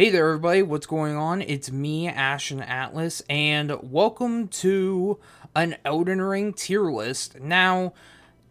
Hey there, everybody. What's going on? It's me, Ashen Atlas, and welcome to an Elden Ring tier list. Now,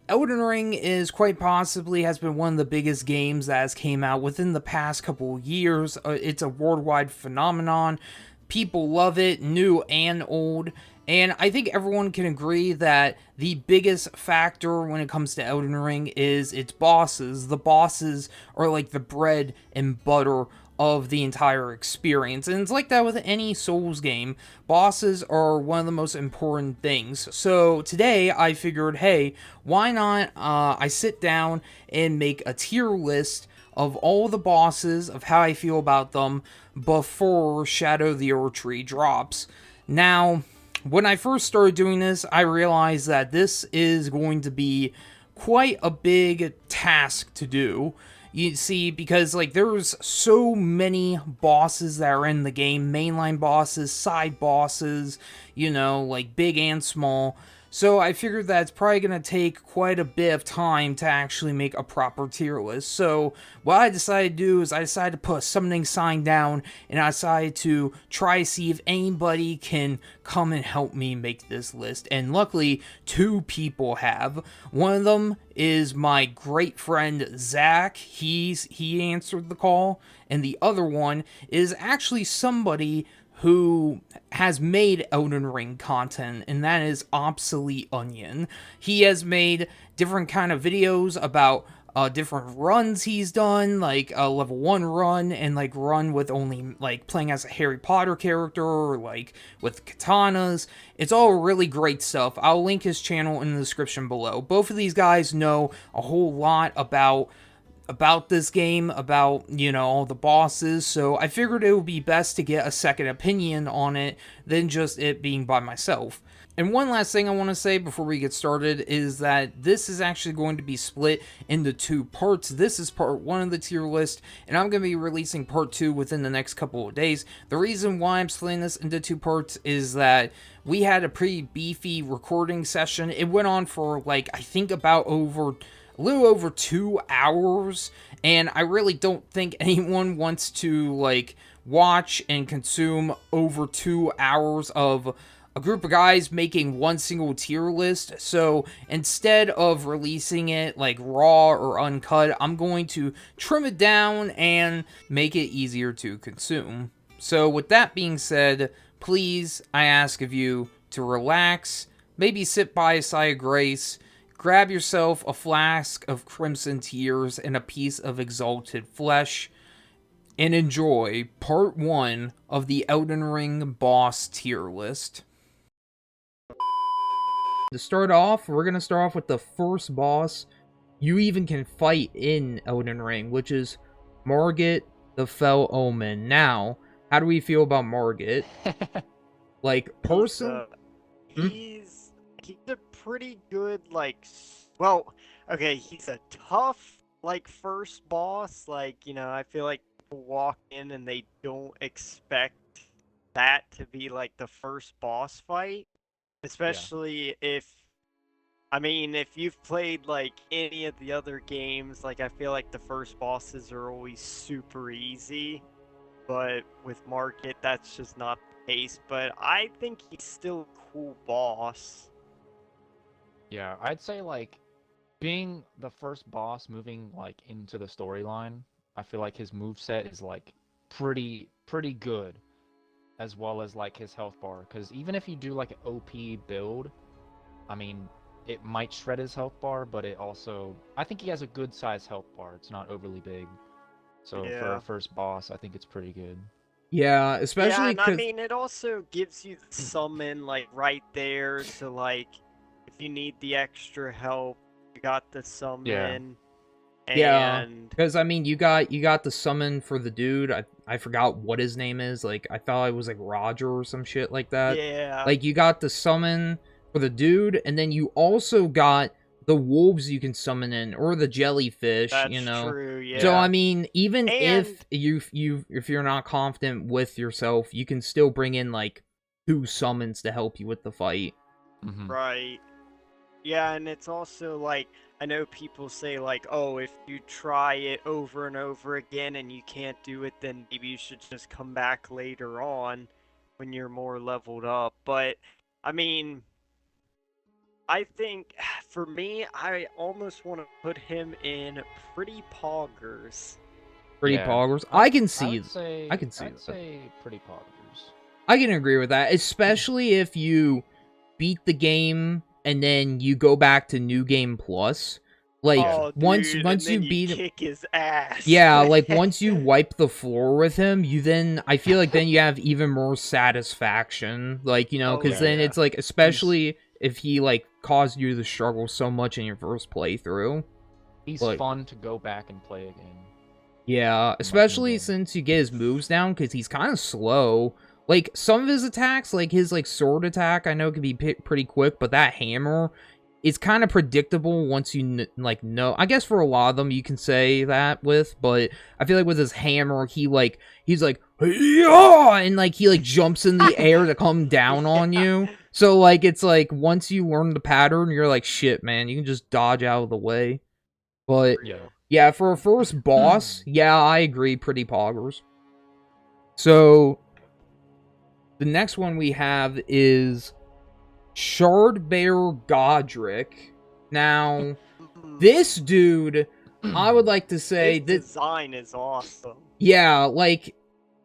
Elden Ring is quite possibly has been one of the biggest games that has came out within the past couple of years. It's a worldwide phenomenon. People love it, new and old. And I think everyone can agree that the biggest factor when it comes to Elden Ring is its bosses. The bosses are like the bread and butter of the entire experience. And it's like that with any Souls game. Bosses are one of the most important things. So today I figured, hey, why not I sit down and make a tier list of all the bosses, of how I feel about them before Shadow of the Erdtree drops. Now, when I first started doing this, I realized that this is going to be quite a big task to do. You see, because like there's so many bosses that are in the game, mainline bosses, side bosses, like big and small. So I figured that it's probably going to take quite a bit of time to actually make a proper tier list. So what I decided to do is I decided to put a summoning sign down, and I decided to try to see if anybody can come and help me make this list. And luckily, two people have. One of them is my great friend Zach. He answered the call, and the other one is actually somebody who has made Elden Ring content, and that is Obsolete Onion. He has made different kind of videos about different runs he's done, like a level 1 run, and like run with only like playing as a Harry Potter character, or like with katanas. It's all really great stuff. I'll link his channel in the description below. Both of these guys know a whole lot about this game, about, all the bosses, so I figured it would be best to get a second opinion on it than just it being by myself. And one last thing I want to say before we get started is that this is actually going to be split into two parts. This is part 1 of the tier list, and I'm going to be releasing part 2 within the next couple of days. The reason why I'm splitting this into 2 parts is that we had a pretty beefy recording session. It went on for like, I think about a little over 2 hours, and I really don't think anyone wants to like watch and consume over 2 hours of a group of guys making one single tier list. So instead of releasing it like raw or uncut, I'm going to trim it down and make it easier to consume. So with that being said, please, I ask of you to relax, maybe sit by a side of grace, grab yourself a flask of crimson tears and a piece of exalted flesh, and enjoy part 1 of the Elden Ring boss tier list. To start off, we're going to start off with the first boss you even can fight in Elden Ring, which is Margit the Fell Omen. Now, how do we feel about Margit? Like, personally... He's a pretty good, well, okay, he's a tough, first boss. I feel like people walk in and they don't expect that to be, the first boss fight. Especially if you've played, any of the other games, I feel like the first bosses are always super easy. But with Market, that's just not the case. But I think he's still a cool boss. Yeah, I'd say being the first boss moving into the storyline, I feel like his moveset is pretty good, as well as his health bar. Because even if you do an OP build, I mean, it might shred his health bar, but I think he has a good size health bar. It's not overly big. So for a first boss, I think it's pretty good. Yeah, especially because... because... it also gives you the summon, right there, so, if you need the extra help, you got the summon. Yeah, because you got the summon for the dude. I forgot what his name is. I thought it was Roger or some shit like that. Yeah. You got the summon for the dude, and then you also got the wolves you can summon in, or the jellyfish. That's true. Yeah. So even if you're not confident with yourself, you can still bring in 2 summons to help you with the fight. Mm-hmm. Right. Yeah, and it's also I know people say like, oh, if you try it over and over again and you can't do it, then maybe you should just come back later on when you're more leveled up. But I mean, I think for me, I almost want to put him in pretty poggers. Pretty Yeah, poggers. I, I can I see would say I can see I'd that. say pretty poggers. I can agree with that, especially if you beat the game and then you go back to New Game Plus. Like Yeah. Oh, once dude, and once you then you beat kick his ass. yeah, like once you wipe the floor with him, you then I feel like then you have even more satisfaction. Like, Oh because Yeah. then yeah. it's like, especially if he like caused you to struggle so much in your first playthrough. He's Like, fun to go back and play again. yeah, in, like, New especially Game. since you get his moves down, because he's kind of slow. Like, some of his attacks, like his like sword attack, I know can be pretty quick, but that hammer is kind of predictable once you like know. I guess for a lot of them you can say that with, but I feel like with his hammer, he's like, yeah, and like he like jumps in the air to come down on Yeah. you. So like it's like once you learn the pattern, you're like, shit, man, you can just dodge out of the way. But Yeah. yeah, for a first boss, yeah, I agree, pretty poggers. So the next one we have is Shardbear Godric. Now, this dude, I would like to say His that, design is awesome. yeah, like,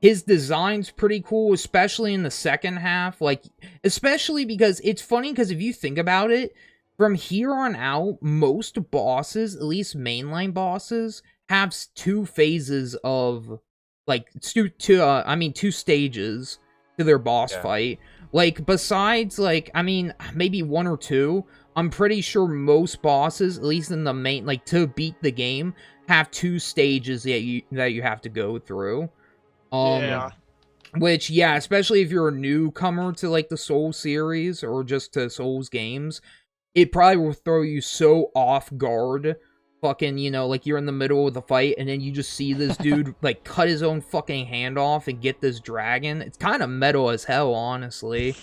his design's pretty cool, especially in the second half. Like, especially because it's funny, because if you think about it, from here on out, most bosses, at least mainline bosses, have two phases of, like, two stages to their boss Yeah. fight. Like, besides, like, I mean, maybe one or two, I'm pretty sure most bosses, at least in the main, like, to beat the game, have two stages that you have to go through. Yeah. Which, yeah, especially if you're a newcomer to, like, the Souls series, or just to Souls games, it probably will throw you so off guard. Fucking, like, you're in the middle of the fight, and then you just see this dude, like, cut his own fucking hand off and get this dragon. It's kind of metal as hell, honestly.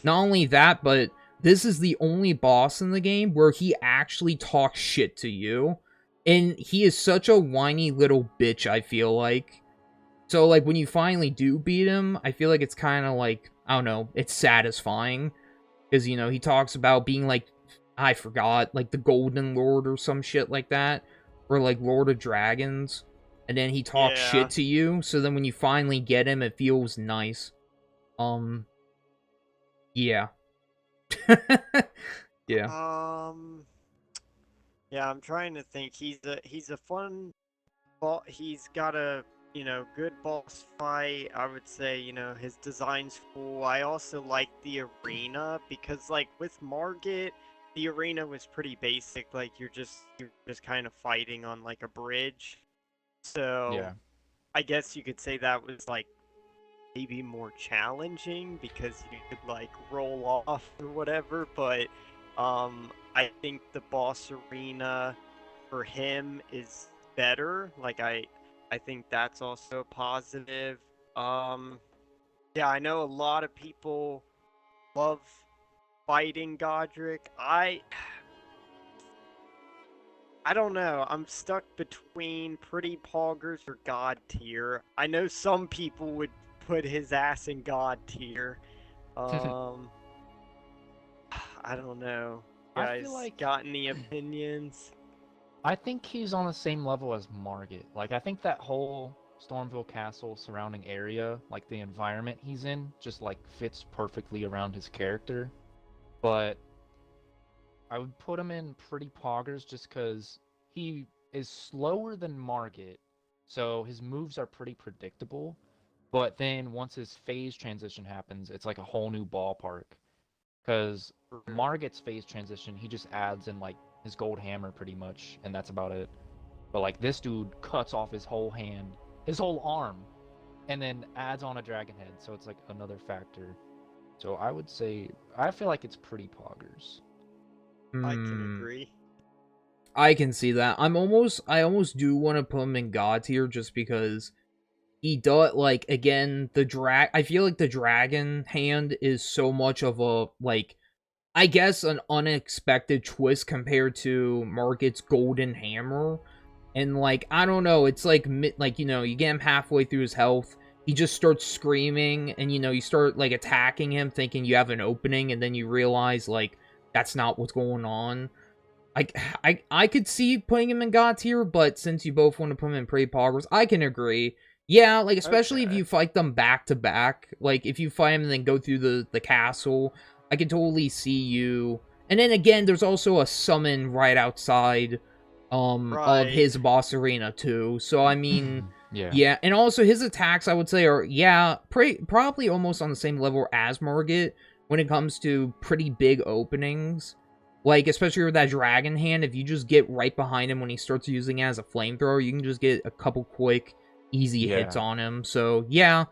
Not only that, but this is the only boss in the game where he actually talks shit to you. And he is such a whiny little bitch, I feel like. So, like, when you finally do beat him, I feel like it's kind of like, I don't know, it's satisfying. Because, he talks about being, like, I forgot, like, the Golden Lord or some shit like that. Or, like, Lord of Dragons. And then he talks Yeah. shit to you. So then when you finally get him, it feels nice. Yeah. Yeah. Yeah, I'm trying to think. He's a fun he's got a, good boss fight. I would say, his design's cool. I also like the arena because like with Margit, the arena was pretty basic. Like you're just kind of fighting on like a bridge. So Yeah. I guess you could say that was like maybe more challenging because you could like roll off or whatever, but I think the boss arena for him is better. Like I think that's also a positive. Yeah, I know a lot of people love fighting Godric. I don't know. I'm stuck between pretty poggers or god tier. I know some people would put his ass in god tier. I don't know. I Guys, feel like got any opinions? I think he's on the same level as Margit. Like, I think that whole Stormville Castle surrounding area, like the environment he's in, just like fits perfectly around his character. But I would put him in pretty poggers just because he is slower than Margit, so his moves are pretty predictable. But then once his phase transition happens, it's like a whole new ballpark. Because Margit's phase transition, he just adds in like his gold hammer pretty much, and that's about it. But like this dude cuts off his whole hand, his whole arm, and then adds on a dragon head, so it's like another factor. So I would say I feel like it's pretty poggers. I can agree. I can see that. I almost do want to put him in God tier just because he does, like, again, I feel like the dragon hand is so much of a, like, I guess, an unexpected twist compared to Margit's golden hammer. And, like, I don't know, it's like, like, you know, you get him halfway through his health, he just starts screaming, and, you know, you start, like, attacking him, thinking you have an opening, and then you realize, like, that's not what's going on. I could see putting him in God tier, but since you both want to put him in pre-poggers, I can agree. Yeah, like, especially if Okay. you fight them back-to-back. Like, if you fight him and then go through the castle, I can totally see you. And then again, there's also a summon right outside of Right. his boss arena too. So I mean, Yeah. yeah, and also his attacks I would say are probably almost on the same level as Margit when it comes to pretty big openings. Like, especially with that dragon hand, if you just get right behind him when he starts using it as a flamethrower, you can just get a couple quick, easy hits Yeah. on him. So, yeah,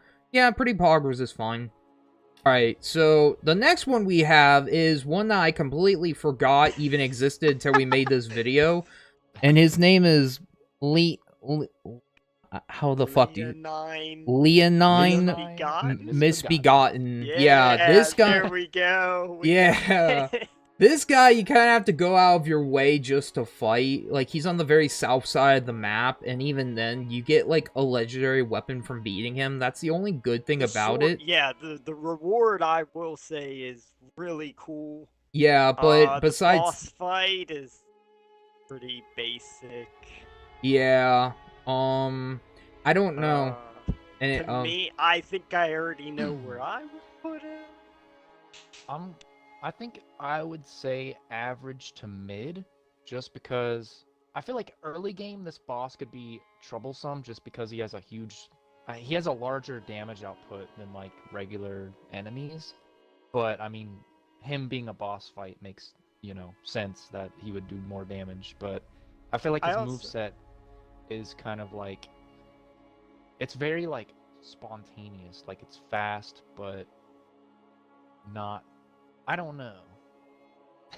pretty poggers is fine. Alright, so the next one we have is one that I completely forgot even existed until we made this video. And his name is how the fuck do you... Leonine Misbegotten? Misbegotten. Yeah, Yeah, this guy... there we go. Yeah. This guy, you kind of have to go out of your way just to fight. Like, he's on the very south side of the map, and even then, you get, like, a legendary weapon from beating him. That's the only good thing about it. Yeah, the reward, I will say, is really cool. Yeah, but The besides... boss fight is pretty basic. Yeah, I don't know. And To me, I think I already know where I would put it. I think I would say average to mid, just because I feel like early game this boss could be troublesome, just because he has a larger damage output than like regular enemies. But I mean, him being a boss fight makes, you know, sense that he would do more damage. But I feel like his moveset is kind of like, it's very like spontaneous, like it's fast, but not, I don't know.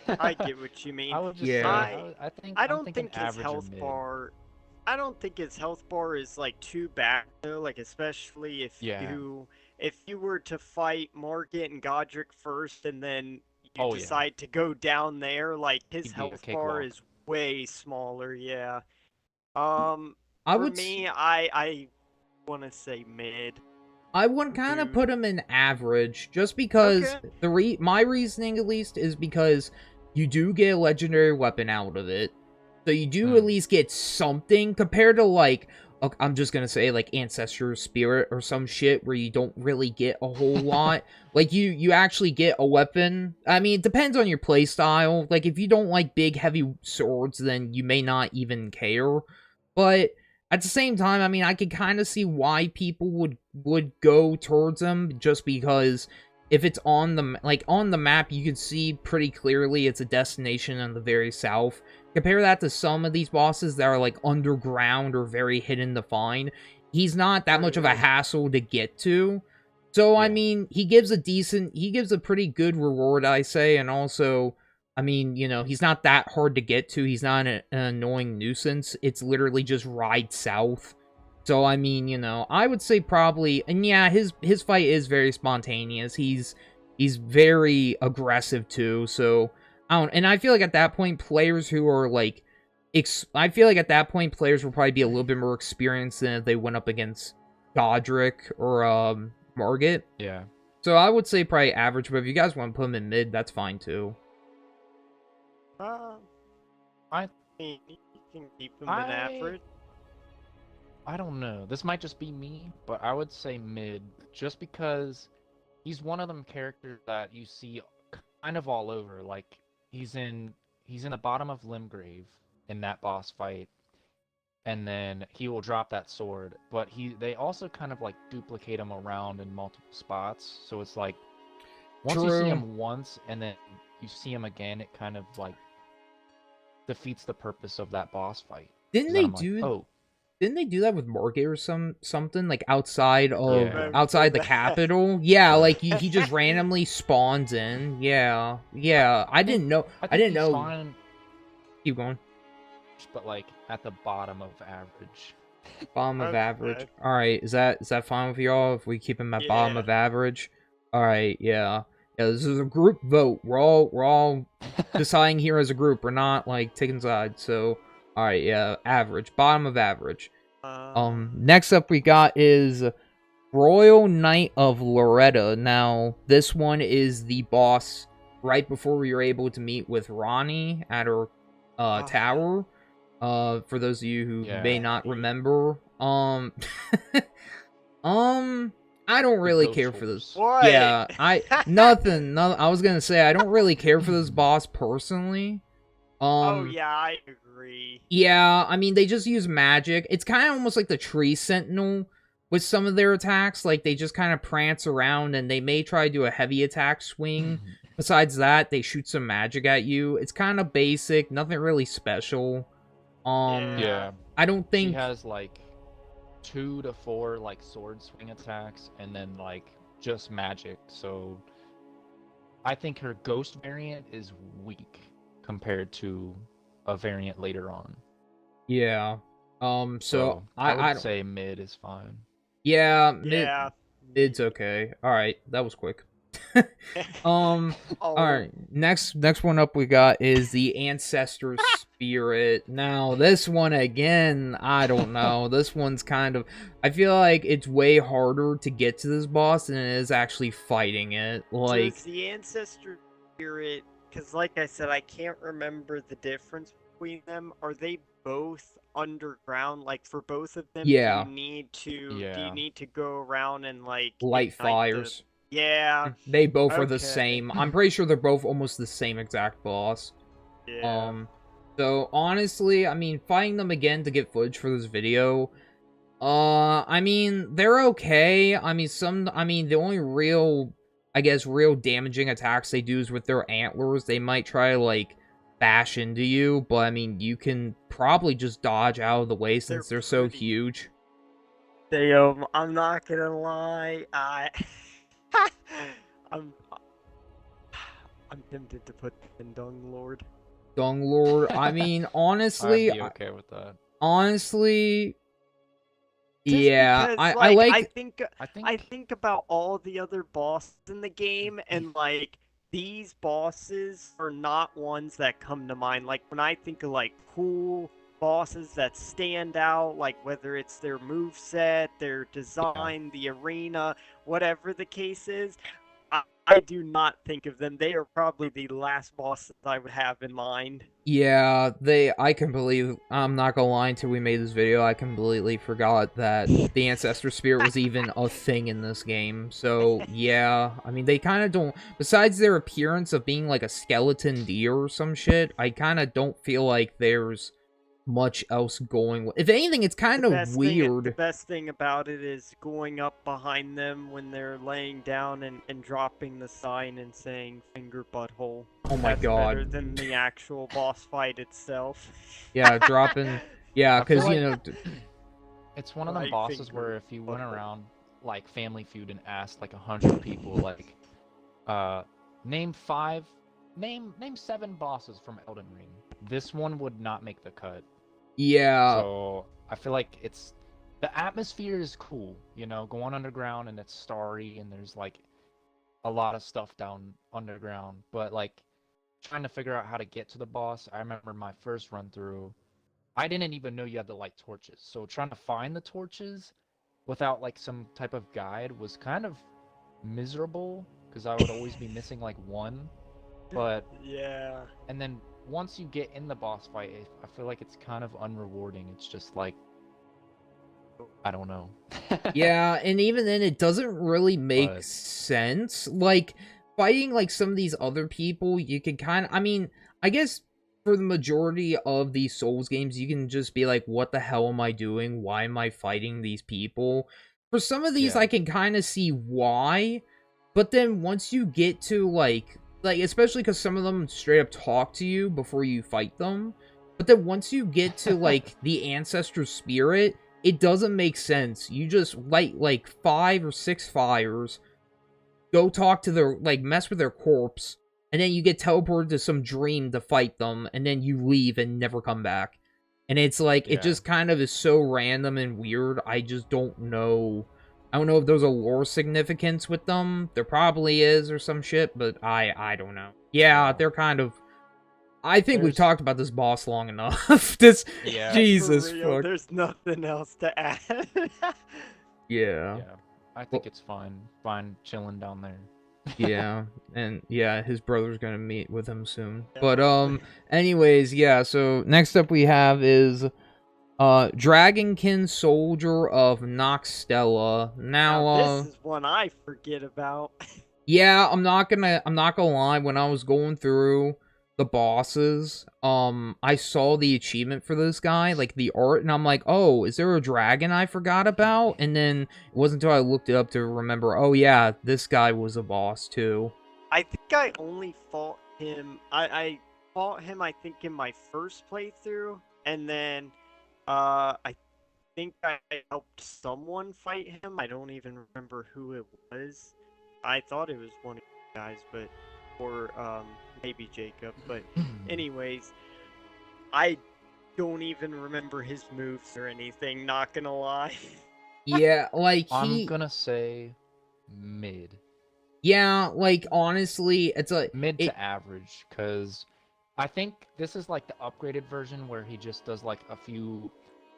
I get what you mean. I would just Yeah. say, I don't think his health bar. I don't think his health bar is like too bad though. Like especially if you were to fight Margit and Godric first, and then you decide to go down there, like his health bar is way smaller. Yeah. I want to say mid. I would kind of put him in average, just because my reasoning at least is because you do get a legendary weapon out of it, so you do at least get something compared to like, I'm just gonna say like Ancestor Spirit or some shit where you don't really get a whole lot. Like you actually get a weapon. I mean, it depends on your playstyle. Like if you don't like big heavy swords, then you may not even care, but at the same time, I mean, I could kind of see why people would go towards them, just because if it's on the map, you can see pretty clearly it's a destination in the very south. Compare that to some of these bosses that are like underground or very hidden to find. He's not that much of a hassle to get to. So I mean, he gives a pretty good reward, I say, and also, I mean, you know, he's not that hard to get to. He's not an annoying nuisance. It's literally just ride south. So, I mean, you know, I would say probably... And yeah, his fight is very spontaneous. He's very aggressive, too. So, and I feel like at that point, players who are, like... I feel like at that point, players will probably be a little bit more experienced than if they went up against Godric or Margit. Yeah. So, I would say probably average, but if you guys want to put him in mid, that's fine, too. I mean, you can keep him in average. I don't know. This might just be me, but I would say mid, just because he's one of them characters that you see kind of all over. Like he's in the bottom of Limgrave in that boss fight, and then he will drop that sword. But they also kind of like duplicate him around in multiple spots, so it's like once you see him once and then you see him again, it kind of like defeats the purpose of that boss fight. Didn't they do that with Margit or something like outside the capital? Yeah, like he just randomly spawns in. Yeah. I didn't know. Keep going. But like at the bottom of average. Bottom of average. All right, is that fine with y'all if we keep him at bottom of average? All right, yeah. Yeah, this is a group vote. We're all deciding here as a group. We're not like taking sides. So, all right, yeah, average, bottom of average. Next up we got is Royal Knight of Loretta. Now, this one is the boss right before we were able to meet with Ronnie at her tower. For those of you who may Yeah. not remember, I don't The really ghost care for this. horse. What? Yeah, nothing. I was gonna say I don't really care for this boss personally. Oh yeah, I agree. Yeah, I mean they just use magic. It's kind of almost like the Tree Sentinel with some of their attacks. Like they just kind of prance around and they may try to do a heavy attack swing. Besides that, they shoot some magic at you. It's kind of basic, nothing really special. Yeah. I don't She think has like 2 to 4 like sword swing attacks and then like just magic. So I think her ghost variant is weak compared to a variant later on. Yeah. So I I would say mid is fine. yeah, Yeah. it's okay. All right, that was quick. Oh. All right. Next one up we got is the Ancestor Spirit. Now, this one again, I don't know. This one's kind of I feel like it's way harder to get to this boss than it is actually fighting it. Like Does the ancestor spirit? Because, like I said, I can't remember the difference between them. Are they both underground? Like for both of them, Yeah. do you need to? Do Yeah. you need to go around and like light ignite fires. Yeah. They both are the Okay. same. I'm pretty sure they're both almost the same exact boss. Yeah. So honestly, I mean, fighting them again to get footage for this video, I mean, they're okay. I mean, the only real, I guess, real damaging attacks they do is with their antlers. They might try to, like, bash into you, but I mean, you can probably just dodge out of the way since they're so pretty- huge. I'm not gonna lie. I'm I'm tempted to put in Dung Lord. Dung Lord, I mean, honestly, I'd be okay with that. honestly, Just yeah, because, I like. I think about all the other bosses in the game, and like these bosses are not ones that come to mind. Like when I think of like cool bosses that stand out, like whether it's their move set, their design, the arena, whatever the case is, I do not think of them. They are probably the last bosses I would have in mind. Yeah, I completely, I'm not gonna lie, until we made this video, I completely forgot that the Ancestor Spirit was even a thing in this game. So, yeah, I mean, they kind of don't, besides their appearance of being like a skeleton deer or some shit, I kind of don't feel like there's much else going. If anything, it's kind of The weird. best thing about it is going up behind them when they're laying down and dropping the sign and saying finger butthole. Oh my That's god. better than the actual boss fight itself. Yeah, dropping, yeah, I feel because, you know, It's one of them Right bosses finger where if you went butthole. around like Family Feud and asked like 100 people like, name 7 bosses from Elden Ring, this one would not make the cut. yeah, So I feel like the atmosphere is cool, you know, going underground and it's starry and there's like a lot of stuff down underground, but like trying to figure out how to get to the boss. I remember my first run through, I didn't even know you had to light torches. So trying to find the torches without like some type of guide was kind of miserable because I would always be missing like one. But Yeah. and then once you get in the boss fight, I feel like it's kind of unrewarding. It's just like, I don't know. yeah, and even then, it doesn't really make But- sense. Like, fighting, like, some of these other people, you can kind of... I mean, I guess for the majority of these Souls games, you can just be like, what the hell am I doing? Why am I fighting these people? For some of these, Yeah. I can kind of see why, but then once you get to, like especially because some of them straight up talk to you before you fight them, but then once you get to, like, the Ancestor Spirit, it doesn't make sense. You just light, like, 5 or 6 fires, go talk to their, like, mess with their corpse, and then you get teleported to some dream to fight them, and then you leave and never come back. And it's like, Yeah. it just kind of is so random and weird, I just don't know. I don't know if there's a lore significance with them. There probably is or some shit, but I don't know. Yeah, Yeah. they're kind of... I think we've There's talked about this boss long enough. This... yeah, Jesus For real, fuck. there's nothing else to add. Yeah. yeah. I Well, think it's fine chilling down there. yeah, and yeah, his brother's gonna meet with him soon. But Yeah. anyways, yeah, so next up we have is Dragonkin Soldier of Noxtella. Now Now this is one I forget about. yeah, I'm not gonna lie, when I was going through the bosses, I saw the achievement for this guy, like the art, and I'm like, oh, is there a dragon I forgot about? And then it wasn't until I looked it up to remember, oh yeah, this guy was a boss too. I think I only fought him. I fought him. I think in my first playthrough, and then I think I helped someone fight him. I don't even remember who it was. I thought it was one of you guys, but or maybe Jacob. But anyways, I don't even remember his moves or anything. Not gonna lie. Yeah, like I'm gonna say mid. yeah, like honestly, it's like Mid it. to average, because I think this is like the upgraded version where he just does like a few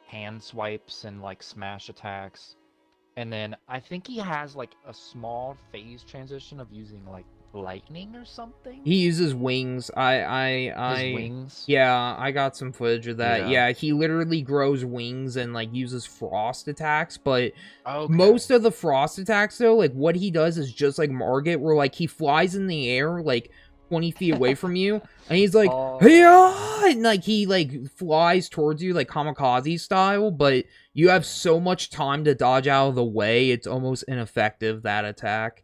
hand swipes and like smash attacks. And then I think he has like a small phase transition of using like lightning or something. He uses wings. His wings. Yeah, I got some footage of that. Yeah. Yeah, he literally grows wings and like uses frost attacks, but Okay. most of the frost attacks though, like what he does is just like Margit, where like he flies in the air like 20 feet away from you, and he's like, Oh. "Hey!" and like he like flies towards you like kamikaze style, but you have so much time to dodge out of the way, it's almost ineffective, that attack.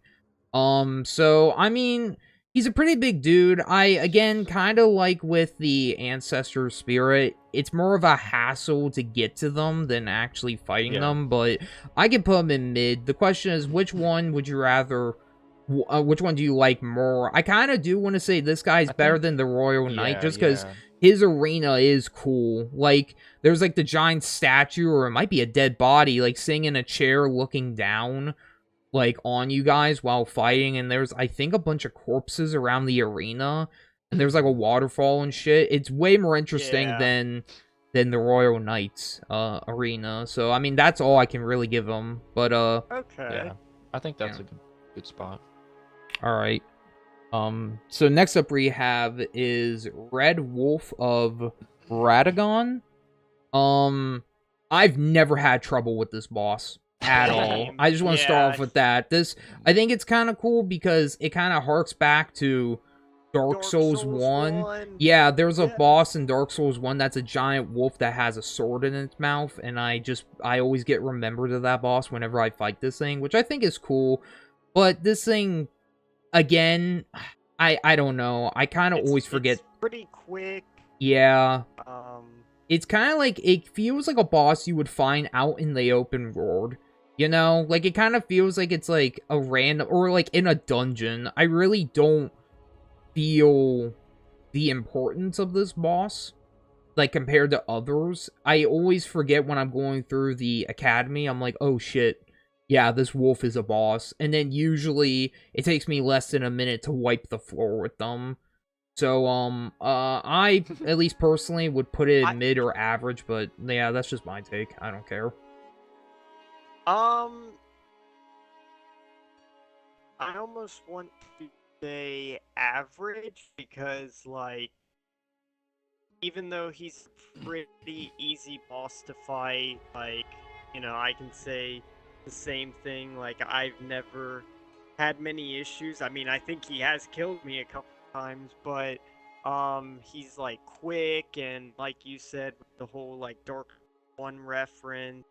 So I mean, he's a pretty big dude. I again kind of like with the ancestor spirit, it's more of a hassle to get to them than actually fighting Yeah. them, but I can put him in mid. The question is, which one would you rather which one do you like more? I kind of do want to say this guy's I better think- than the Royal Knight, Yeah, just because yeah. his arena is cool. Like, there's like the giant statue, or it might be a dead body, like sitting in a chair looking down, like on you guys while fighting. And there's, I think, a bunch of corpses around the arena, and there's like a waterfall and shit. It's way more interesting Yeah. than the Royal Knight's arena. So I mean, that's all I can really give him. But Okay. Yeah. I think that's Yeah. a good spot. all right. So next up we have is Red Wolf of Radagon. I've never had trouble with this boss at all. Same. I just want to start off Yeah. with that. I think it's kind of cool because it kind of harks back to Dark Souls 1. Yeah, there's a Yeah. boss in Dark Souls 1 that's a giant wolf that has a sword in its mouth, and I always get remembered of that boss whenever I fight this thing, which I think is cool. But this thing, again, I don't know. I kind of always forget. It's pretty quick. Yeah. Um. It's kind of like, it feels like a boss you would find out in the open world. You know? Like, it kind of feels like it's like a random, or like in a dungeon. I really don't feel the importance of this boss, like, compared to others. I always forget when I'm going through the academy. I'm like, oh shit. Yeah, this wolf is a boss. And then usually it takes me less than a minute to wipe the floor with them. So, I, at least personally, would put it in mid or average, but yeah, that's just my take. I don't care. I almost want to say average because, like, even though he's a pretty easy boss to fight, like, you know, I can say the same thing. Like, I've never had many issues. I mean, I think he has killed me a couple times, but he's like quick, and like you said, the whole like Dark One reference.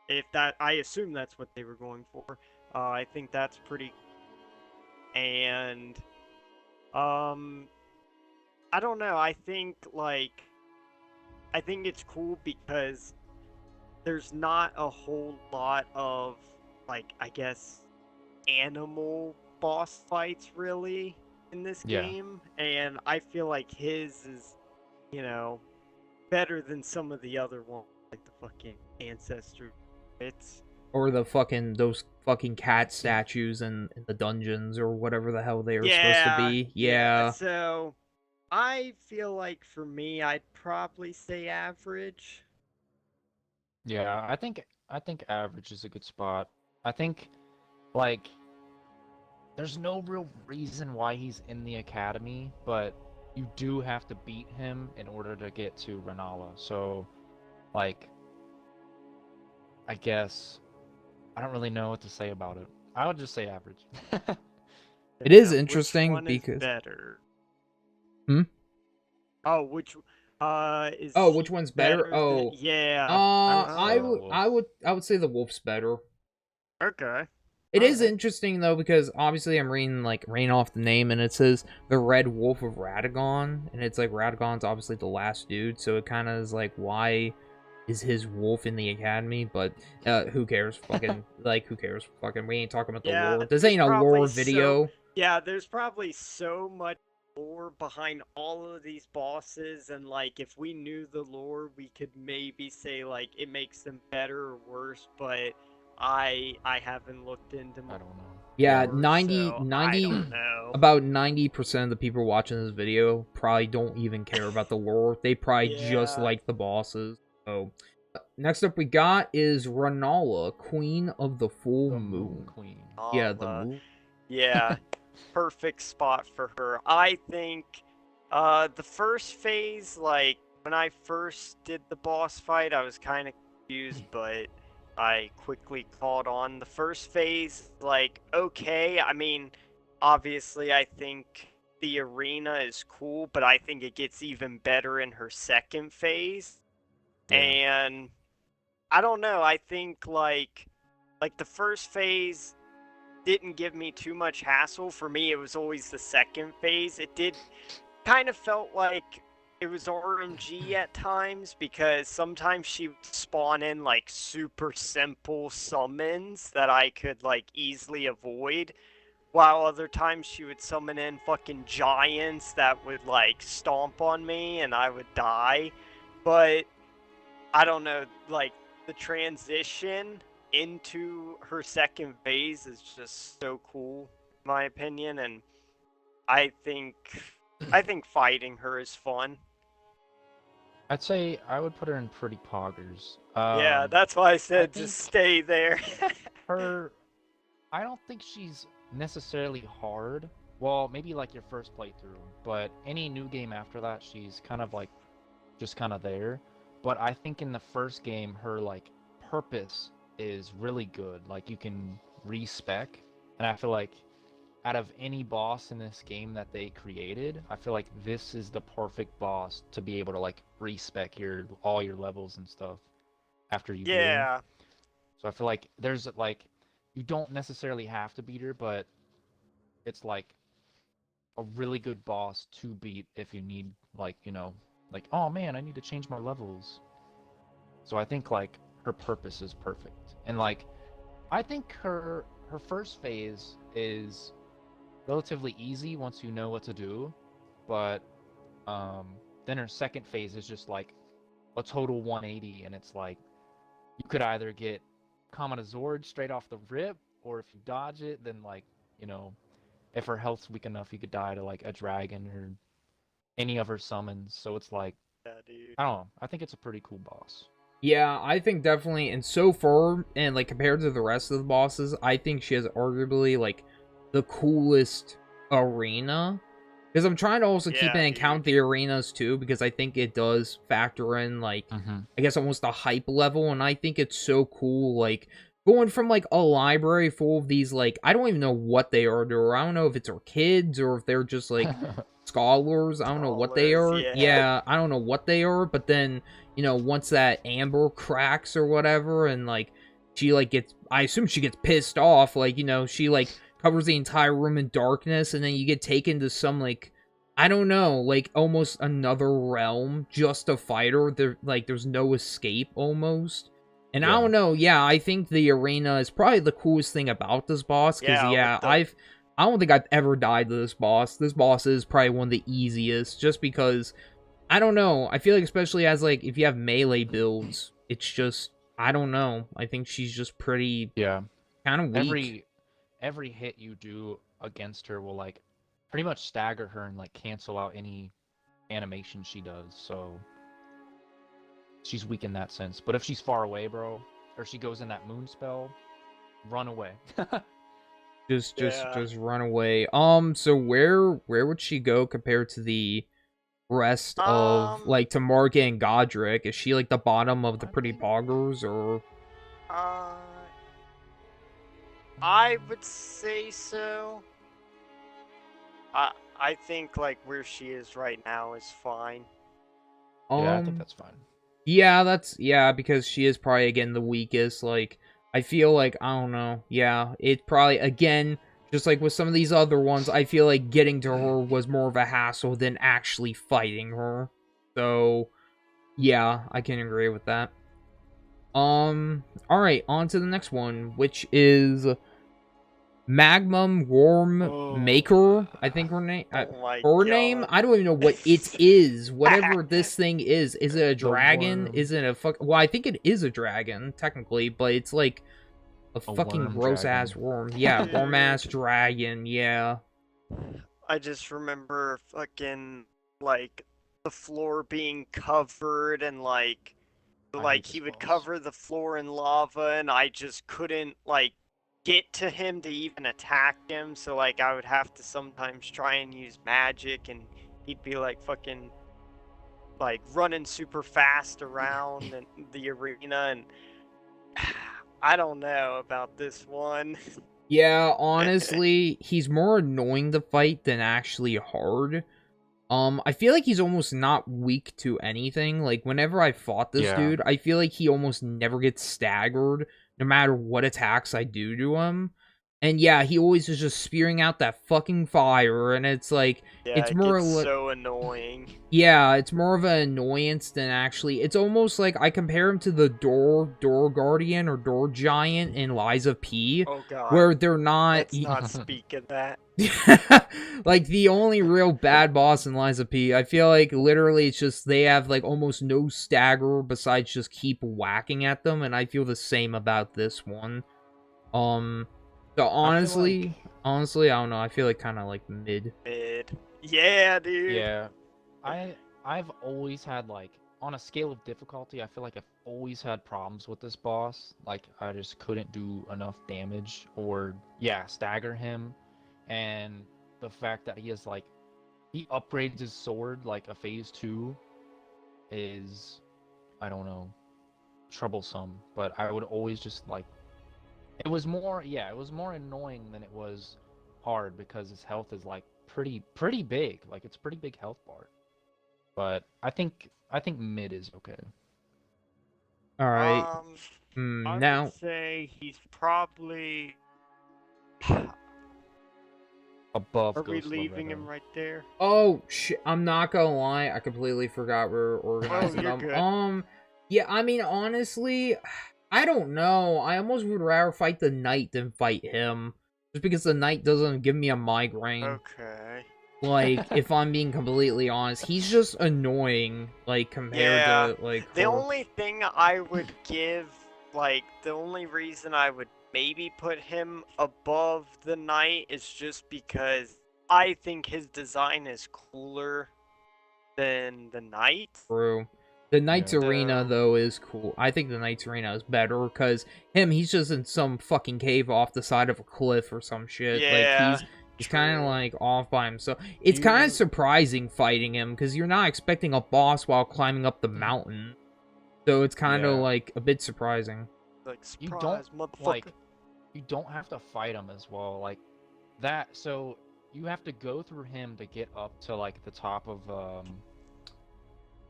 If that, I assume that's what they were going for. I think that's pretty. And I don't know. I think it's cool because there's not a whole lot of, like, I guess, animal boss fights really in this game, and I feel like his is, you know, better than some of the other ones, like the fucking ancestor. Or the fucking, those fucking cat statues in the dungeons or whatever the hell they were supposed to Yeah, be. yeah. Yeah. So I feel like for me, I'd probably say average. Yeah, I think average is a good spot. I think like there's no real reason why he's in the academy, but you do have to beat him in order to get to Renala. So like I guess I don't really know what to say about it. I would just say average. It is Which interesting one is because better? Hmm? Oh, which is Oh, he which one's better? better than? Oh, Yeah, I would I'd I say say. the would wolf. I would I would say the wolf's better. Okay. It All is right. interesting though because obviously I'm reading off the name and it says the Red Wolf of Radagon and it's like Radagon's obviously the last dude, so it kind of is like why is his wolf in the academy? But who cares? Fucking like who cares? Fucking we ain't talking about the Yeah, lore. This there's ain't a probably lore so video. yeah, there's probably so much lore behind all of these bosses, and like if we knew the lore, we could maybe say like it makes them better or worse, but I haven't looked into I more don't know. Yeah, Yeah. lore, 90 so I 90 don't know. about 90% of the people watching this video probably don't even care about the lore. They probably just Yeah, like the bosses. So, next up we got is Renala, Queen of the Full The Moon Moon. Queen. Yeah, I'll the moon. yeah, perfect spot for her. I think the first phase, like when I first did the boss fight, I was kind of confused, but I quickly caught on. The first phase, like, okay, I mean, obviously I think the arena is cool, but I think it gets even better in her second phase. Yeah. And I don't know, I think like the first phase didn't give me too much hassle. For me, it was always the second phase. It did kind of felt like it was RNG at times because sometimes she would spawn in like super simple summons that I could like easily avoid, while other times she would summon in fucking giants that would like stomp on me and I would die. But I don't know, like the transition into her second phase is just so cool, in my opinion, and I think I think fighting her is fun. I'd say I would put her in pretty poggers. Yeah, that's why I I said think just stay there. her I don't think she's necessarily hard. Well, maybe like your first playthrough, but any new game after that, she's kind of like just kind of there. But I think in the first game, her like purpose is really good. Like you can respec, and I feel like out of any boss in this game that they created, I feel like this is the perfect boss to be able to like respec your all your levels and stuff after you beat her. Yeah, So I feel like there's like you don't necessarily have to beat her, but it's like a really good boss to beat if you need like, like oh man, I need to change my levels. So I think like her purpose is perfect. And like I think her first phase is relatively easy once you know what to do, but um then her second phase is just like a total 180 and it's like you could either get Kamada Zord straight off the rip, or if you dodge it, then like, you know, if her health's weak enough, you could die to like a dragon or any of her summons. So it's like, yeah, dude. I don't know. I think it's a pretty cool boss. Yeah, I think definitely, and so far, and like compared to the rest of the bosses, I think she has arguably like the coolest arena. Because I'm trying to also keep Yeah, in dude. account the arenas too, because I think it does factor in like I guess almost a hype level, and I think it's so cool, like going from like a library full of these like I don't even know what they are, or I don't know if it's our kids or if they're just like scholars. I don't know what they Scholars, are. yeah. Yeah, I don't know what they are, but then once that amber cracks or whatever, and like she like gets, I assume she gets pissed off, like she like covers the entire room in darkness, and then you get taken to some like I don't know, like almost another realm just to fight her. There's no escape almost. And I Yeah. don't know, yeah, I think the arena is probably the coolest thing about this boss, because Yeah, with yeah, the I don't think I've ever died to this boss. This boss is probably one of the easiest, just because I don't know. I feel like especially as like if you have melee builds, it's just I don't know. I think she's just pretty Yeah. kind of weak. Every hit you do against her will like pretty much stagger her and like cancel out any animation she does. So she's weak in that sense. But if she's far away, bro, or she goes in that moon spell, run away. Just Yeah. run away. So where would she go compared to the rest of Um, like to Margit and Godric? Is she like the bottom of the I pretty mean, poggers, or uh, I would say so. I think like where she is right now is fine. yeah, I think um that's fine. yeah, yeah, because she is probably again the weakest. Like I feel like I don't know. Yeah, it probably again just like with some of these other ones, I feel like getting to her was more of a hassle than actually fighting her. So yeah, I can agree with that. All right, on to the next one, which is Magnum Worm Oh, Maker. I think oh my her name. god. I don't even know what it is. Whatever this thing is it a The dragon? worm. Is it a fuck? Well, I think it is a dragon technically, but it's like a A fucking worm gross dragon. ass worm. Yeah, worm ass Dude, dragon. Yeah. I just remember fucking like the floor being covered and I hate he this would boss. cover the floor in lava and I just couldn't like get to him to even attack him, so like I would have to sometimes try and use magic and he'd be like fucking like running super fast around and the arena and I don't know about this one. Yeah, honestly, he's more annoying to fight than actually hard. I feel like he's almost not weak to anything. Like, whenever I fought this Yeah. dude, I feel like he almost never gets staggered, no matter what attacks I do to him. And yeah, he always is just spewing out that fucking fire, and it's like, Yeah, it's it more gets like, so annoying. yeah, it's more of an annoyance than actually. It's almost like I compare him to the door guardian or door giant in Lies of P, Oh god. where they're not. Let's not speak of that. Like the only real bad boss in Lies of P, I feel like literally it's just they have like almost no stagger besides just keep whacking at them, and I feel the same about this one. Um, so I feel like honestly, I don't know. I feel like kind of like mid. Mid. Yeah, dude. yeah. I've always had like on a scale of difficulty, I feel like I've always had problems with this boss. Like I just couldn't do enough damage or yeah, stagger him. And the fact that he has like he upgrades his sword like a phase 2 is I don't know, troublesome, but I would always just like it was more yeah, it was more annoying than it was hard because his health is like pretty big. Like it's a pretty big health bar. But I think mid is okay. All right. I would Now, say he's probably. Above Are we Ghost leaving Loretta. him right there? oh shit, I'm not gonna lie, I completely forgot we're organizing you're them. good. Yeah, I mean honestly, I don't know. I almost would rather fight the knight than fight him, just because the knight doesn't give me a migraine. Okay. Like, if I'm being completely honest, he's just annoying. Like compared Yeah. to like The her. only thing I would give, like, the only reason I would maybe put him above the knight is just because I think his design is cooler than the knight. True. The Knight's Yeah. Arena, So, though, is cool. I think the Knight's Arena is better, because he's just in some fucking cave off the side of a cliff or some shit. Like, yeah, he's kind of, true. like, off by himself. It's kind of You surprising fighting him, because you're not expecting a boss while climbing up the mountain. So it's kind of, yeah. like, a bit surprising. Like, You don't surprise, motherfucker. like you don't have to fight him as well. Like that so you have to go through him to get up to like the top of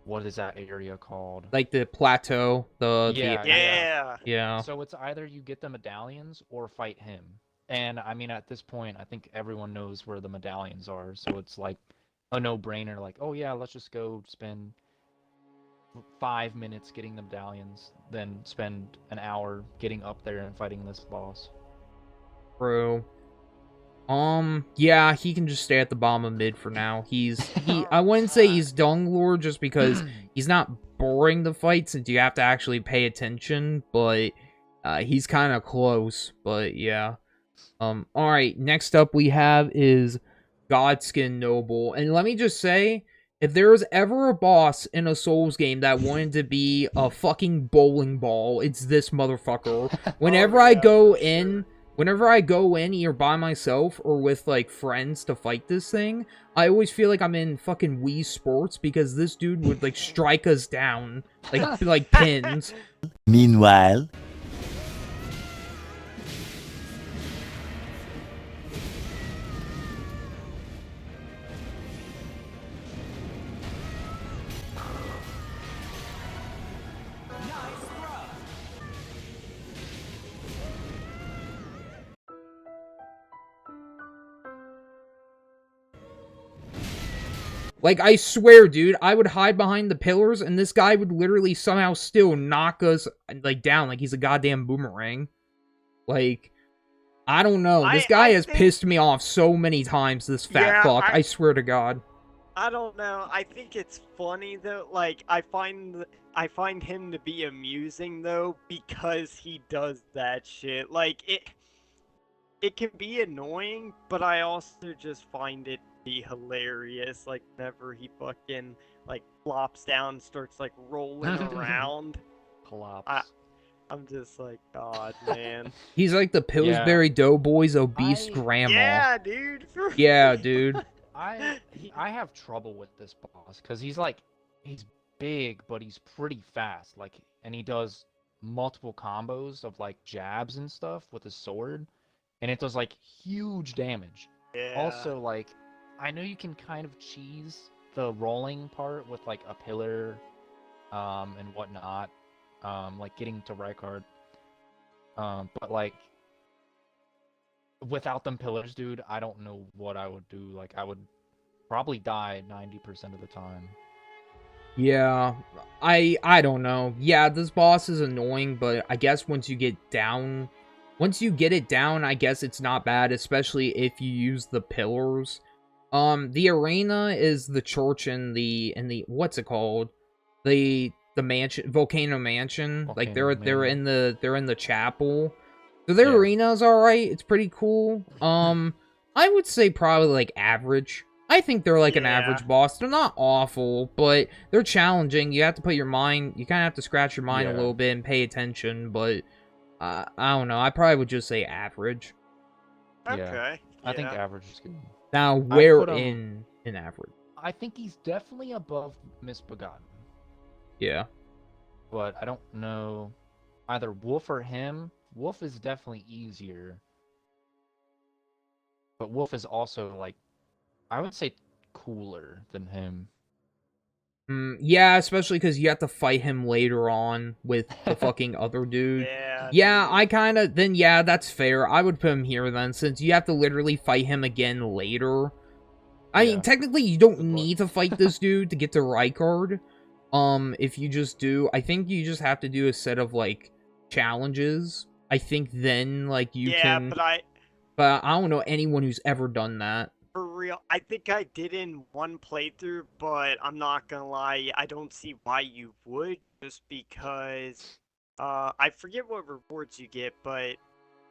what is that area called? Like, the plateau, Yeah, Yeah. yeah. So it's either you get the medallions or fight him. And I mean at this point I think everyone knows where the medallions are, so it's like a no-brainer like, "Oh yeah, let's just go spend 5 minutes getting the medallions, then spend an hour getting up there and fighting this boss." True. Yeah, he can just stay at the bottom of mid for now. I wouldn't say he's Dung Lord just because he's not boring to fight since you have to actually pay attention, but He's kind of close, but yeah. All right. Next up, we have is Godskin Noble, and let me just say, if there was ever a boss in a Souls game that wanted to be a fucking bowling ball, it's this motherfucker. Whenever I yeah, go for in, sure. whenever I go in either by myself or with like friends to fight this thing, I always feel like I'm in fucking Wii Sports because this dude would like strike us down like pins. Meanwhile, Like, I swear, dude, I would hide behind the pillars, and this guy would literally somehow still knock us, like, down like he's a goddamn boomerang. Like, I don't know. This guy has think, pissed me off so many times, this fat yeah, fuck. I swear to God. I don't know. I think it's funny though. Like I find him to be amusing though because he does that shit. Like it can be annoying, but I also just find it to be hilarious. Like whenever he fucking like flops down, starts like rolling around. Collapse. I'm just like, God, man. He's like the Pillsbury Doughboy's obese I- grandma. Yeah, dude. For Yeah, real. dude. I have trouble with this boss because he's big, but he's pretty fast. Like, and he does multiple combos of like jabs and stuff with his sword, and it does like huge damage. Yeah. Also, like, I know you can kind of cheese the rolling part with like a pillar, and whatnot, like getting to Rykard. But like without them pillars, dude, I don't know what I would do. Like, I would probably die 90% of the time. Yeah, I don't know. Yeah, this boss is annoying, but I guess once you get it down, I guess it's not bad, especially if you use the pillars. The arena is the church and the what's it called? The mansion, Volcano Mansion. Like they're in the chapel. So their arena's alright. It's pretty cool. I would say probably like average. I think they're like an average boss. They're not awful, but they're challenging. You have to put your mind, you kind of have to scratch your mind a little bit and pay attention, but I don't know. I probably would just say average. Okay. I think average is good. Now, where in average? I think he's definitely above Misbegotten. Yeah. But I don't know either Wolf or him. Wolf is definitely easier. But Wolf is also, like, I would say cooler than him. Yeah, especially because you have to fight him later on with the fucking other dude. Yeah, I kind of... Then, yeah, that's fair. I would put him here, then, since you have to literally fight him again later. I mean, technically, you don't need to fight this dude to get to Rykard. If you just do... I think you just have to do a set of, like, challenges. I think then, like, you can... But I don't know anyone who's ever done that. For real, I think I did in one playthrough, but I'm not gonna lie, I don't see why you would, just because, I forget what rewards you get, but,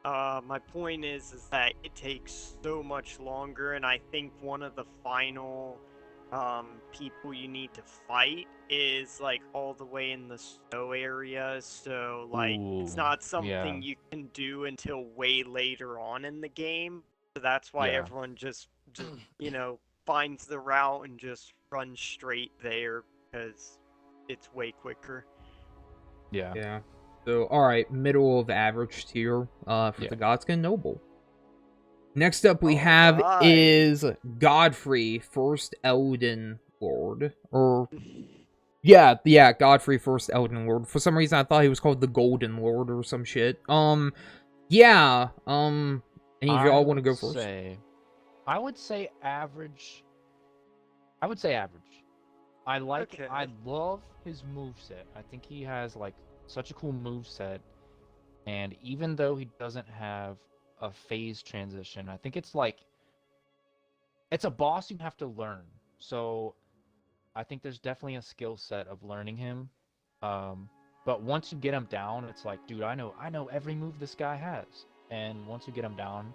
my point is that it takes so much longer, and I think one of the final, people you need to fight is, like, all the way in the snow area, so, like, it's not something you can do until way later on in the game, so that's why everyone just you know, finds the route and just runs straight there because it's way quicker. Yeah. So, alright, middle of average tier for the Godskin Noble. Next up we have is Godfrey, First Elden Lord. Or, yeah, Godfrey, First Elden Lord. For some reason I thought he was called the Golden Lord or some shit. Yeah, any of y'all want to go first? I would say average. I love his moveset. I think he has like such a cool moveset. And even though he doesn't have a phase transition, I think it's a boss you have to learn. So I think there's definitely a skill set of learning him. But once you get him down, it's like, dude, I know every move this guy has. And once you get him down,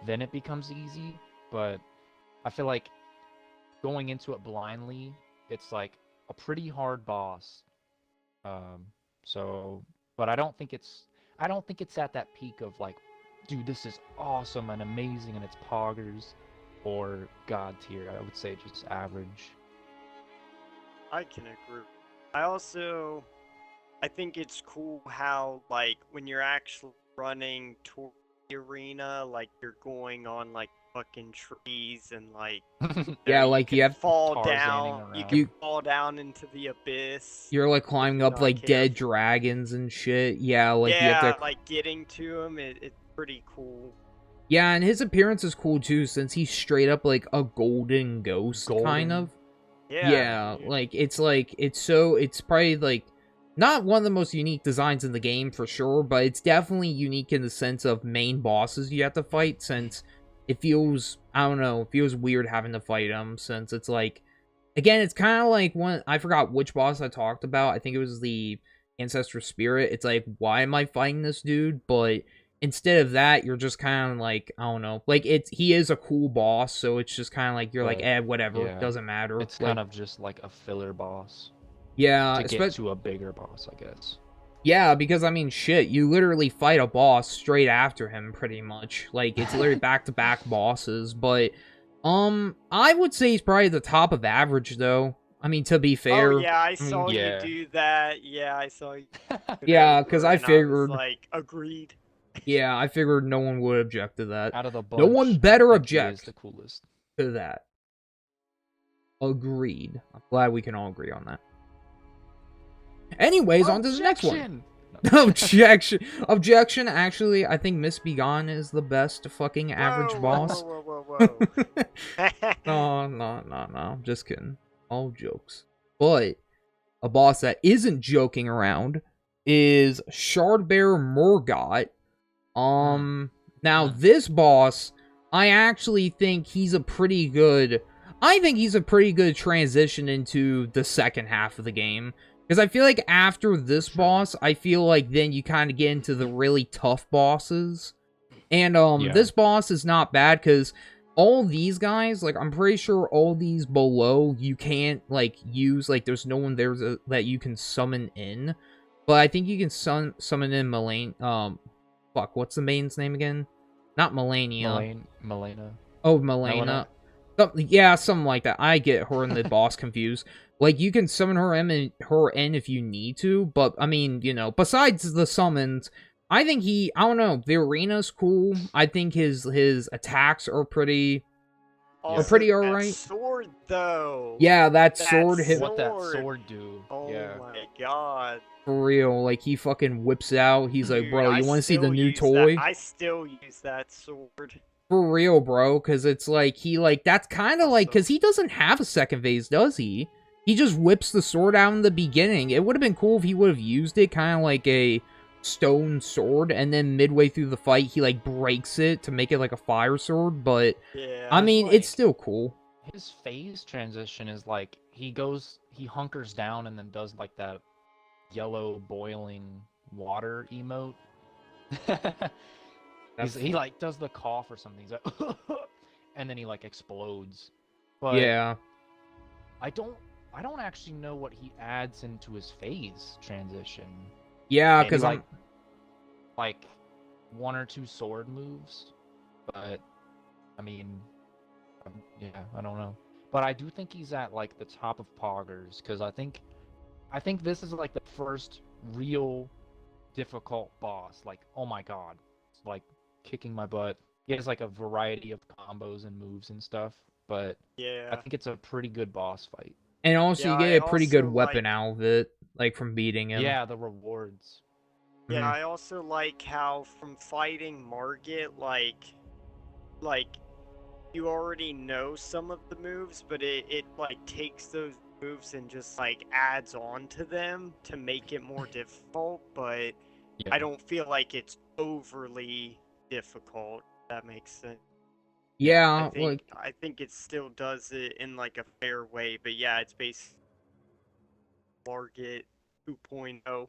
then it becomes easy. But I feel like going into it blindly, it's like a pretty hard boss. Um, so, but I don't think it's at that peak of like, dude, this is awesome and amazing and it's poggers or god tier. I would say just average. I can agree. I think it's cool how, like, when you're actually running toward the arena, like, you're going on, like, fucking trees and, like, Yeah, you like can you have fall Tarzaning down. You around. can fall down into the abyss. you're like if climbing you're up not like dead careful. dragons and shit. Yeah, like you have Yeah, to. like, getting to them, it's pretty cool. Yeah, and his appearance is cool too, since he's straight up like a golden ghost, kind Golden. of. Yeah, dude. Like it's probably like not one of the most unique designs in the game for sure, but it's definitely unique in the sense of main bosses you have to fight, since it feels, I don't know, it feels weird having to fight them, since it's like, again, it's kind of like one, I forgot which boss I talked about. I think it was the Ancestor Spirit. It's like, why am I fighting this dude? But instead of that, you're just kind of like, I don't know, like he is a cool boss, so it's just kind of like, you're like, But, whatever, yeah, doesn't matter. it's Like, kind of just like a filler boss yeah, to get to a bigger boss, I guess. yeah, because I mean, shit, you literally fight a boss straight after him, pretty much. Like, it's literally back-to-back bosses, but, I would say he's probably the top of average, though. I mean, to be fair. Oh yeah, I mean, saw yeah. you do that. Yeah, I saw you. Yeah, 'cause I and was figured- like, agreed. Yeah, I figured no one would object to that. Out of the bunch, No one better I think he object is the coolest. to that. Agreed. I'm glad we can all agree on that. Anyways, on to the next one. Objection! Objection. Objection. Actually, I think Miss Begone is the best fucking average Whoa, boss. Whoa. No. I'm just kidding. All jokes. But a boss that isn't joking around is Shardbear Morgott. Now this boss, I actually think he's a pretty good. I think he's a pretty good transition into the second half of the game. Because I feel like after this boss, I feel like then you kind of get into the really tough bosses. And Yeah. this boss is not bad because all these guys, like, I'm pretty sure all these below you can't, like, use, like, there's no one there that you can summon in. But I think you can summon in fuck, what's the main's name again? Not Melania. Melena. Oh, Melena. Yeah, something like that. I get her and the boss confused. Like, you can summon her in if you need to, but, I mean, you know, besides the summons, I think I don't know, the arena's cool. I think his attacks are pretty alright. That sword, though. Yeah, that sword hit. What that sword do? Oh yeah. my god. For real, like, he fucking whips it out. He's like, Dude, bro, you I want to see the still new use toy? I still use that sword. For real, bro, because it's like, that's kind of like, because he doesn't have a second phase, does he? He just whips the sword out in the beginning. It would have been cool if he would have used it kind of like a stone sword, and then midway through the fight, he, like, breaks it to make it like a fire sword, but, Yeah. I mean, like, it's still cool. His phase transition is like, he hunkers down and then does like that yellow boiling water emote. He like does the cough or something. He's like, and then he like explodes. But Yeah. I don't actually know what he adds into his phase transition. Yeah, Maybe, because like one or two sword moves, but I mean, yeah, I don't know. But I do think he's at like the top of poggers because I think this is like the first real difficult boss. Like, oh my god, it's like kicking my butt. He has like a variety of combos and moves and stuff, but Yeah. I think it's a pretty good boss fight. And also, Yeah, you get I a pretty good also weapon like- out of it, like, from beating him. Yeah, the rewards. Yeah, Mhm. I also like how from fighting Margit, like you already know some of the moves, but it like takes those moves and just like adds on to them to make it more difficult, but Yeah. I don't feel like it's overly difficult, if that makes sense. Yeah, I think it still does it in like a fair way, but yeah, it's basically Margit 2.0.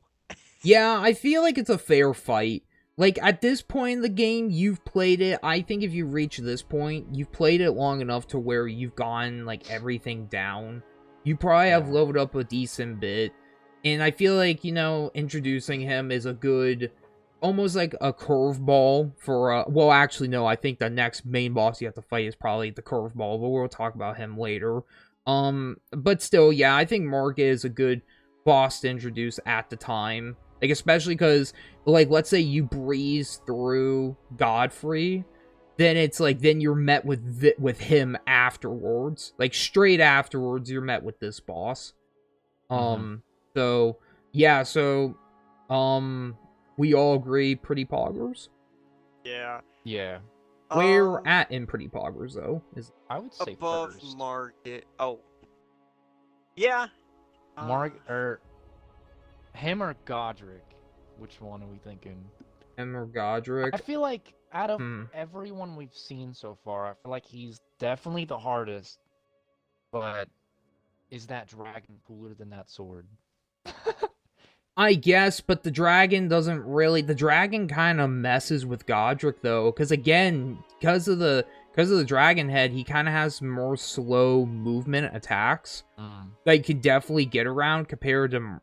Yeah, I feel like it's a fair fight. Like, at this point in the game, you've played it. I think if you reach this point, you've played it long enough to where you've gotten, like, everything down. You probably have Yeah. leveled up a decent bit. And I feel like, introducing him is a good, almost like a curveball for, well, actually, no, I think the next main boss you have to fight is probably the curveball, but we'll talk about him later. But still, yeah, I think Mark is a good boss to introduce at the time. Like, especially because, like, let's say you breeze through Godfrey, then it's like, then you're met with him afterwards. Like, straight afterwards, you're met with this boss. So, yeah, we all agree Pretty Poggers? Yeah. Yeah. Where at in Pretty Poggers, though? Is I would say above first. market. Oh. Yeah. Or him or Godric? Which one are we thinking? him or Godric? I feel like out of everyone we've seen so far, I feel like he's definitely the hardest. But is that dragon cooler than that sword? I guess, but the dragon doesn't really. The dragon kind of messes with Godric though, because again, because of the dragon head, he kind of has more slow movement attacks that you could definitely get around compared to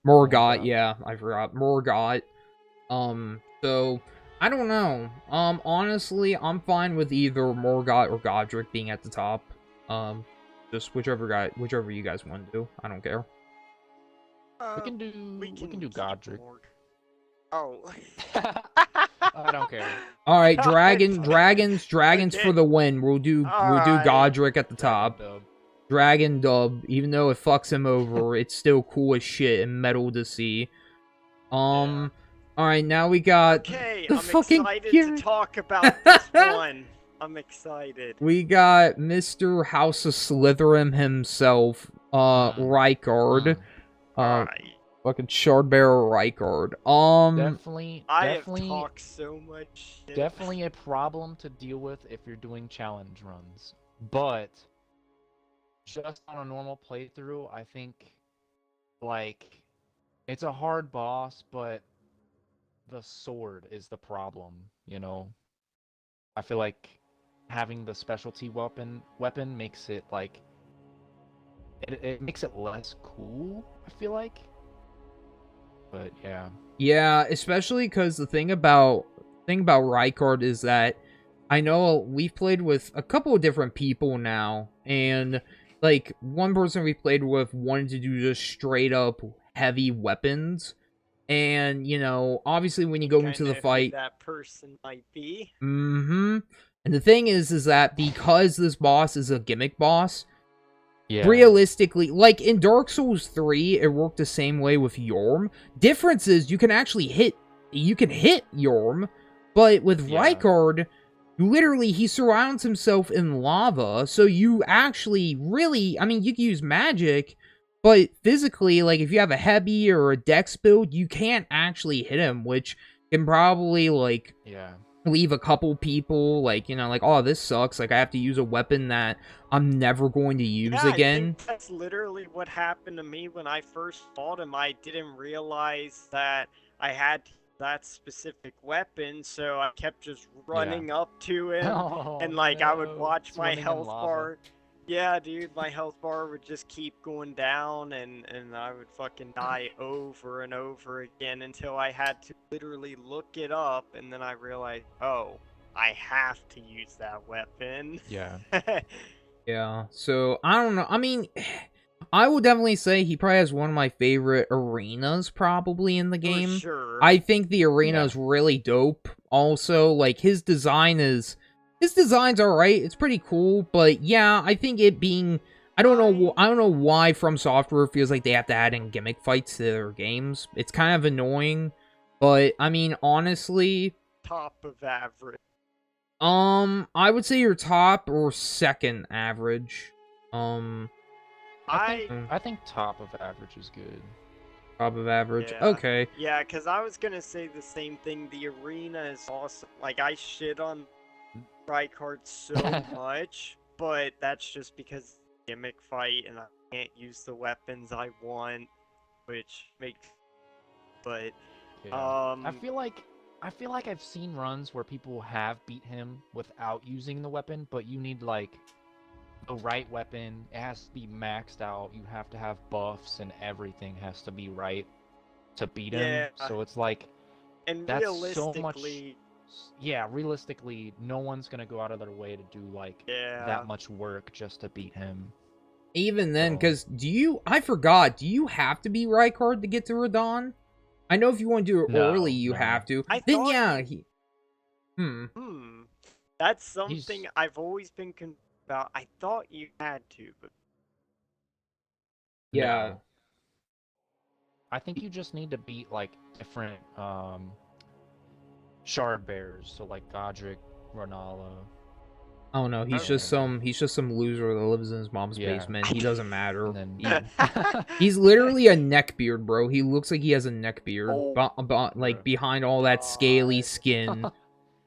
Morgott. Yeah, I forgot Morgott. So I don't know. Honestly, I'm fine with either Morgott or Godric being at the top. Just whichever you guys want to do. I don't care. We can do Godric. Oh. I don't care. All right, dragons Okay. for the win. We'll do Alright. Godric at the top. Dub. Dragon dub, even though it fucks him over, it's still cool as shit and metal to see. All right, now we got Okay, the I'm fucking excited gear. to talk about this one. I'm excited. We got Mr. House of Slytherin himself, Rykard. Alright. Fucking Shardbearer Rykard. Definitely I have talked so much shit. definitely a problem to deal with if you're doing challenge runs. But just on a normal playthrough, I think like it's a hard boss, but the sword is the problem, you know. I feel like having the specialty weapon makes it like it makes it less cool, I feel like. But yeah. Yeah, especially because the thing about Rykard is that I know we've played with a couple of different people now, and like one person we played with wanted to do just straight up heavy weapons, and obviously when you go into the Kinda who fight, that person might be. and the thing is that because this boss is a gimmick boss. Yeah. Realistically, like in Dark Souls 3, it worked the same way with Yorm. Difference is you can actually hit Yorm, but with Rykard, literally he surrounds himself in lava, so you actually really, I mean, you can use magic, but physically, like if you have a heavy or a dex build, you can't actually hit him, which can probably leave a couple people like, oh, this sucks, like I have to use a weapon that I'm never going to use again. I think that's literally what happened to me when I first fought him. I didn't realize that I had that specific weapon, so I kept just running up to him, and like I would watch my health bar. Yeah, dude, my health bar would just keep going down, and I would fucking die over and over again until I had to literally look it up, and then I realized, oh, I have to use that weapon. Yeah. Yeah, so I don't know. I mean, I would definitely say he probably has one of my favorite arenas probably in the game. For sure. I think the arena is really dope. Also, like his design's alright. It's pretty cool, but yeah, I think it being I don't know why From Software feels like they have to add in gimmick fights to their games. It's kind of annoying, but I mean, honestly, top of average. I would say you're top or second average. I think top of average is good. Top of average. Yeah. Okay. Yeah, because I was gonna say the same thing. The arena is awesome. Like I shit on Rykard so much, but that's just because it's a gimmick fight and I can't use the weapons I want. which makes. But Yeah. I feel like I've seen runs where people have beat him without using the weapon, but you need like the right weapon. It has to be maxed out. You have to have buffs and everything has to be right to beat him. Yeah. So it's like and that's so much. realistically, Yeah, realistically, no one's gonna go out of their way to do like yeah. that much work just to beat him. Even then, So- because I forgot, do you have to be Rykard to get to Radon? I know if you want to do it No, early, you no. have to. I Then thought yeah, you- That's something He's- I've always been about. I thought you had to, but yeah. No. I think you just need to beat like different shard bearers, so like Godric, Renala. Oh no, he's just some loser that lives in his mom's Yeah. basement. He doesn't matter. And then He's literally a neckbeard, bro. He looks like he has a neckbeard, Oh, like bruh. behind all that scaly God. skin.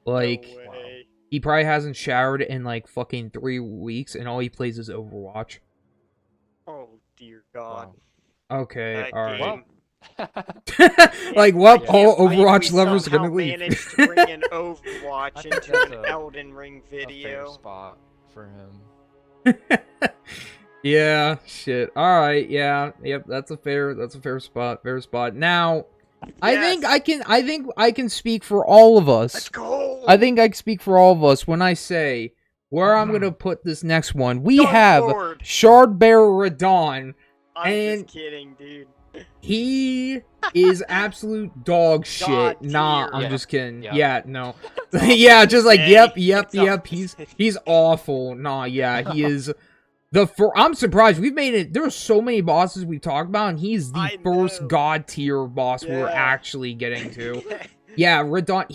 Like no way. he probably hasn't showered in like fucking 3 weeks, and all he plays is Overwatch. Oh dear God. Okay, That all right. game. Like, well, I all can't believe Overwatch we lovers are gonna somehow leave. managed to bring in I Overwatch think into that's an a- Elden Ring A fair video. spot for him. Yeah, shit. All right, yeah, yep. That's a fair spot. Fair spot. Now, I think I can speak for all of us. Let's go. I think I can speak for all of us when I say where I'm gonna put this next one. We Go have forward. Shardbearer Radon. I'm and- just kidding, dude. He is absolute dog shit. God Nah, tier. I'm Yeah. just kidding. Yeah. Yeah, no. It's Yeah, just like awful yep. to say. He's awful. Nah, yeah, he is. I'm surprised we've made it. There's so many bosses we've talked about, and he's the I first know. god tier boss we're Yeah. actually getting to. Yeah, Radon.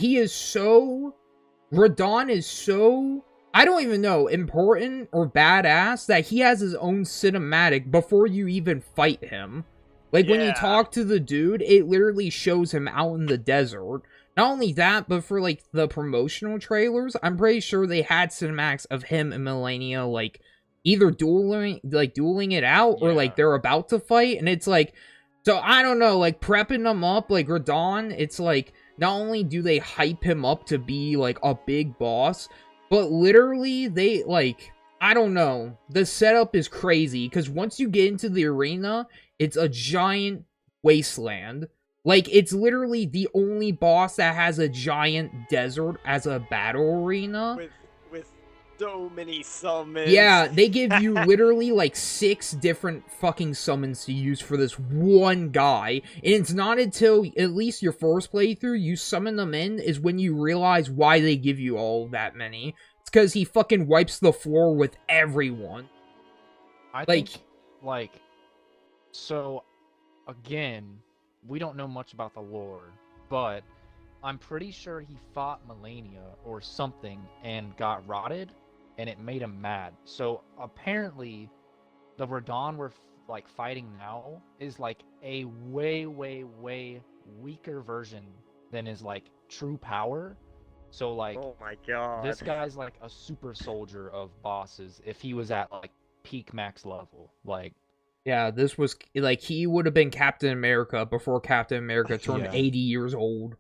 Radon is so. I don't even know, important or badass that he has his own cinematic before you even fight him. Like, when you Yeah. talk to the dude, it literally shows him out in the desert. Not only that, but for, like, the promotional trailers, I'm pretty sure they had cinematics of him and Melania, like, either dueling it out, or, Yeah. like, they're about to fight, and it's like, so, I don't know, like, prepping them up, like, Radon, it's like, not only do they hype him up to be, like, a big boss, but literally, they, like, I don't know, the setup is crazy, because once you get into the arena, it's a giant wasteland. Like, it's literally the only boss that has a giant desert as a battle arena. with so many summons. Yeah, they give you literally like 6 different fucking summons to use for this one guy. And it's not until at least your first playthrough you summon them in is when you realize why they give you all that many. It's because he fucking wipes the floor with everyone. I Like- think, like, so, again, we don't know much about the lore, but I'm pretty sure he fought Melania or something and got rotted, and it made him mad. So, apparently, the Radon we're, like, fighting now is, like, a way, way, way weaker version than his, like, true power. So, like, Oh my God. this guy's, like, a super soldier of bosses if he was at, like, peak max level. Like, Yeah, this was, like, he would have been Captain America before Captain America turned Yeah. 80 years old.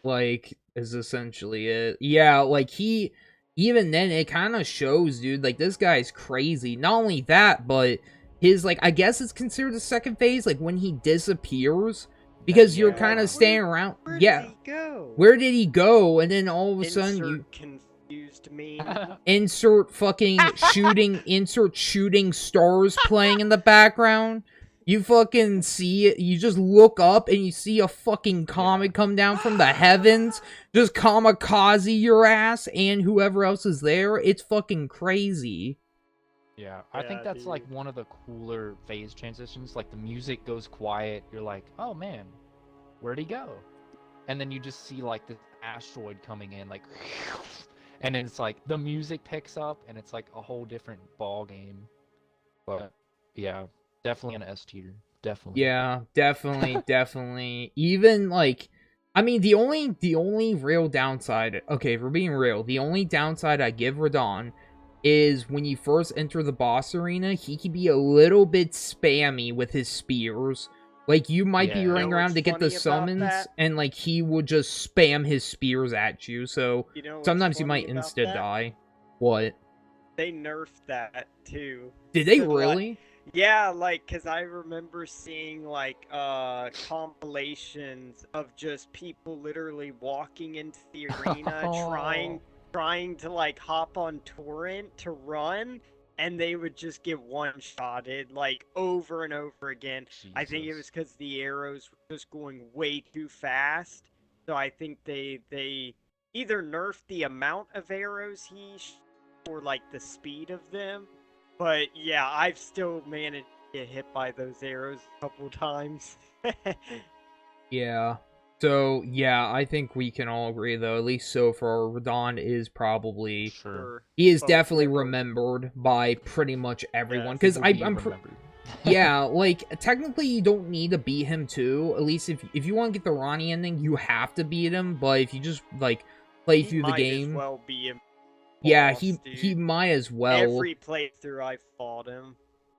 Like, is essentially it. Yeah, like, even then, it kind of shows, dude, like, this guy's crazy. Not only that, but his, like, I guess it's considered the second phase, like, when he disappears, because you're Yeah. kind of staying around. Where Yeah, did he go? where did he go? And then all of a sudden, you Confused me. insert fucking shooting stars playing in the background. You fucking see it, you just look up and you see a fucking comet come down from the heavens, just kamikaze your ass and whoever else is there. It's fucking crazy. Yeah, I think Yeah, that's like dude. one of the cooler phase transitions. Like the music goes quiet, you're like, oh man, where'd he go? And then you just see like this asteroid coming in, like, and then it's like the music picks up and it's like a whole different ball game. But yeah, definitely an S tier. Definitely. Yeah, definitely. Even like, I mean, the only real downside, okay, if we're being real, the only downside I give Radon is when you first enter the boss arena, he can be a little bit spammy with his spears. Like, you might be Yeah. running You know around what's to get the funny about summons, that? and, like, he would just spam his spears at you, so You know what's sometimes you funny might about insta that? die. What? They nerfed that too. Did they So, like, really? yeah, like, cause I remember seeing like compilations of just people literally walking into the arena trying to like hop on torrent to run, and they would just get one-shotted like over and over again. I think it was Jesus. because the arrows were just going way too fast. So I think they either nerfed the amount of arrows or like the speed of them. But yeah, I've still managed to get hit by those arrows a couple times. Yeah. So, yeah, I think we can all agree, though, at least so far, Radon is probably... Sure. Sure. He is But definitely for remembered by pretty much everyone. yes. Because He will be I'm remembered. yeah, like, technically you don't need to beat him too. At least if you want to get the Ronnie ending, you have to beat him. But if you just, like, play He through the might as game... well be a Yeah, boss, he dude. might as well. Every playthrough I fought him.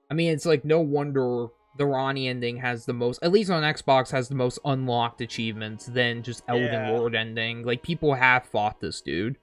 I mean, it's like no wonder the Ronnie ending has the most, at least on Xbox, has the most unlocked achievements than just Elden Yeah. Lord ending. Like, people have fought this dude.